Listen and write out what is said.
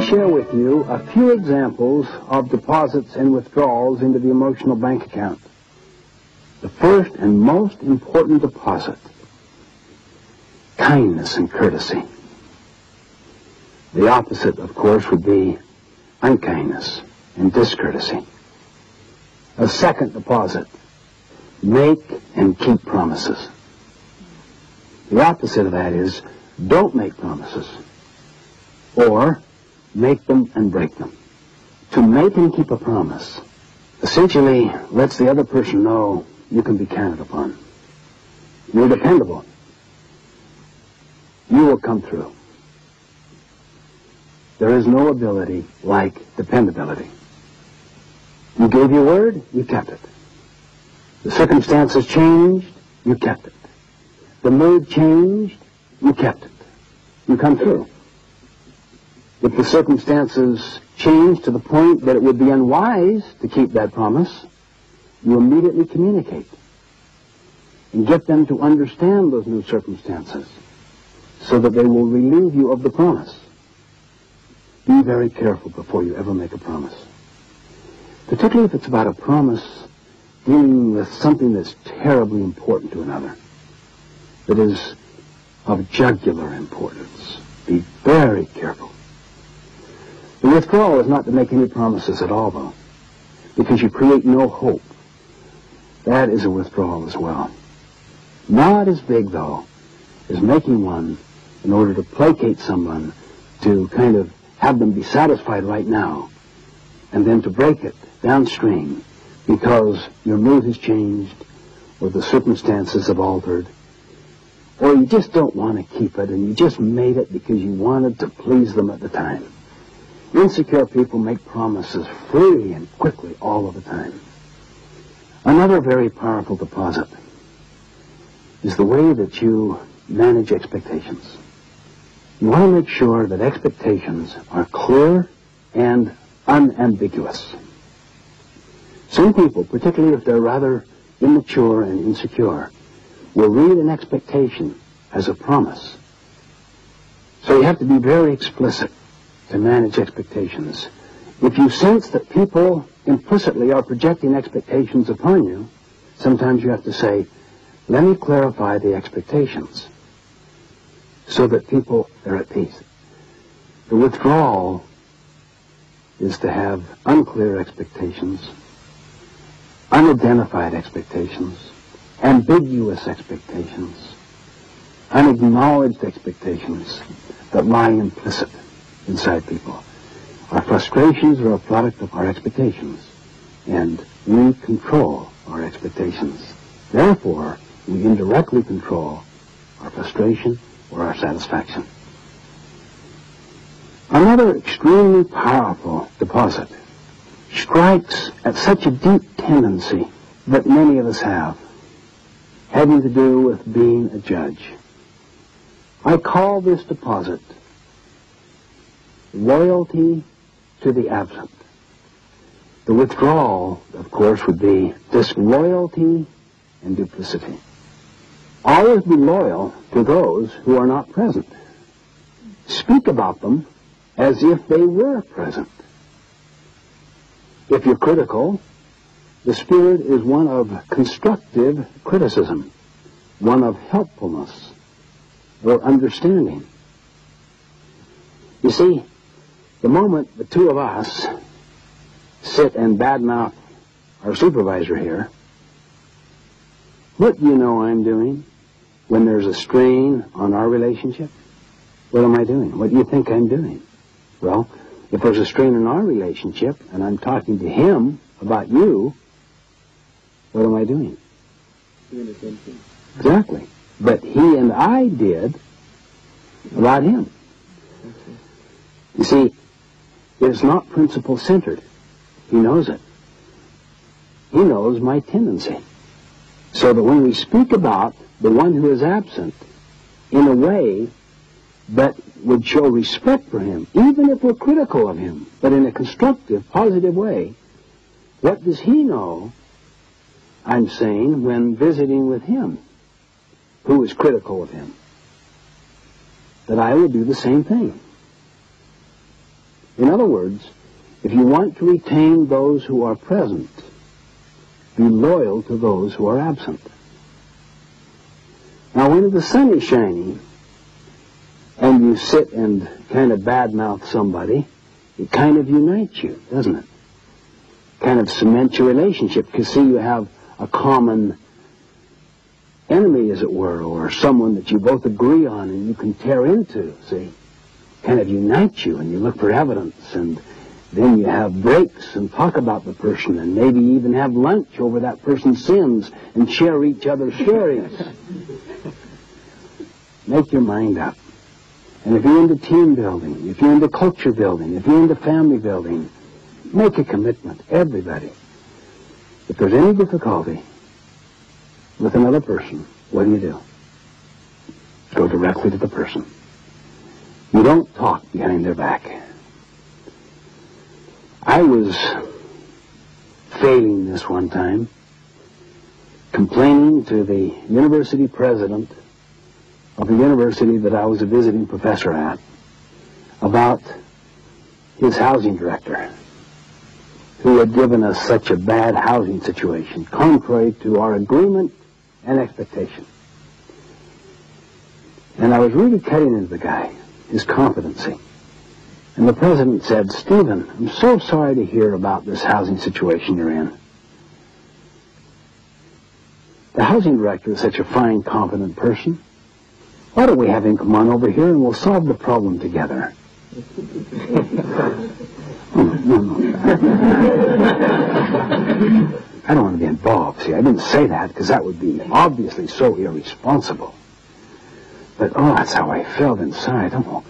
share with you a few examples of deposits and withdrawals into the emotional bank account. The first and most important deposit: kindness and courtesy. The opposite, of course, would be unkindness and discourtesy. A second deposit: make and keep promises. The opposite of that is don't make promises, or make them and break them. To make and keep a promise essentially lets the other person know you can be counted upon. You're dependable. You will come through. There is no ability like dependability. You gave your word, you kept it. The circumstances changed, you kept it. The mood changed, you kept it. You come through. If the circumstances change to the point that it would be unwise to keep that promise, you immediately communicate and get them to understand those new circumstances so that they will relieve you of the promise. Be very careful before you ever make a promise, particularly if it's about a promise dealing with something that's terribly important to another, that is of jugular importance. Be very careful. The withdrawal is not to make any promises at all, though, because you create no hope. That is a withdrawal as well. Not as big, though, as making one in order to placate someone, to kind of have them be satisfied right now, and then to break it downstream because your mood has changed or the circumstances have altered, or you just don't want to keep it and you just made it because you wanted to please them at the time. Insecure people make promises freely and quickly all of the time. Another very powerful deposit is the way that you manage expectations. You want to make sure that expectations are clear and unambiguous. Some people, particularly if they're rather immature and insecure, will read an expectation as a promise. So you have to be very explicit to manage expectations. If you sense that people implicitly are projecting expectations upon you, sometimes you have to say, let me clarify the expectations so that people are at peace. The withdrawal is to have unclear expectations, unidentified expectations, ambiguous expectations, unacknowledged expectations that lie implicit inside people. Our frustrations are a product of our expectations, and we control our expectations. Therefore, we indirectly control our frustration or our satisfaction. Another extremely powerful deposit strikes at such a deep tendency that many of us have, having to do with being a judge. I call this deposit loyalty to the absent. The withdrawal, of course, would be disloyalty and duplicity. Always be loyal to those who are not present. Speak about them as if they were present. If you're critical, the spirit is one of constructive criticism, one of helpfulness or understanding. You see, the moment the two of us sit and badmouth our supervisor here, what do you know I'm doing when there's a strain on our relationship? What am I doing? What do you think I'm doing? Well, if there's a strain in our relationship and I'm talking to him about you, what am I doing? Exactly. But he and I did about him. You see, it's not principle-centered. He knows it. He knows my tendency. So that when we speak about the one who is absent in a way that would show respect for him, even if we're critical of him, but in a constructive, positive way, what does he know I'm saying when visiting with him, who is critical of him? That I would do the same thing. In other words, if you want to retain those who are present, be loyal to those who are absent. Now, when the sun is shining and you sit and kind of badmouth somebody, it kind of unites you, doesn't it? Kind of cements your relationship, because, see, you have a common enemy, as it were, or someone that you both agree on and you can tear into, see? Kind of unites you, and you look for evidence, and then you have breaks and talk about the person, and maybe even have lunch over that person's sins and share each other's sharings. Make your mind up. And if you're into team building, if you're into culture building, if you're into family building, make a commitment, everybody. If there's any difficulty with another person, what do? Go directly to the person. You don't talk behind their back. I was failing this one time, complaining to the university president of the university that I was a visiting professor at about his housing director, who had given us such a bad housing situation, contrary to our agreement and expectation. And I was really cutting into the guy, his competency. And the president said, "Stephen, I'm so sorry to hear about this housing situation you're in. The housing director is such a fine, competent person. Why don't we have him come on over here and we'll solve the problem together?" I don't want to be involved. See, I didn't say that because that would be obviously so irresponsible. But, oh, that's how I felt inside. Oh,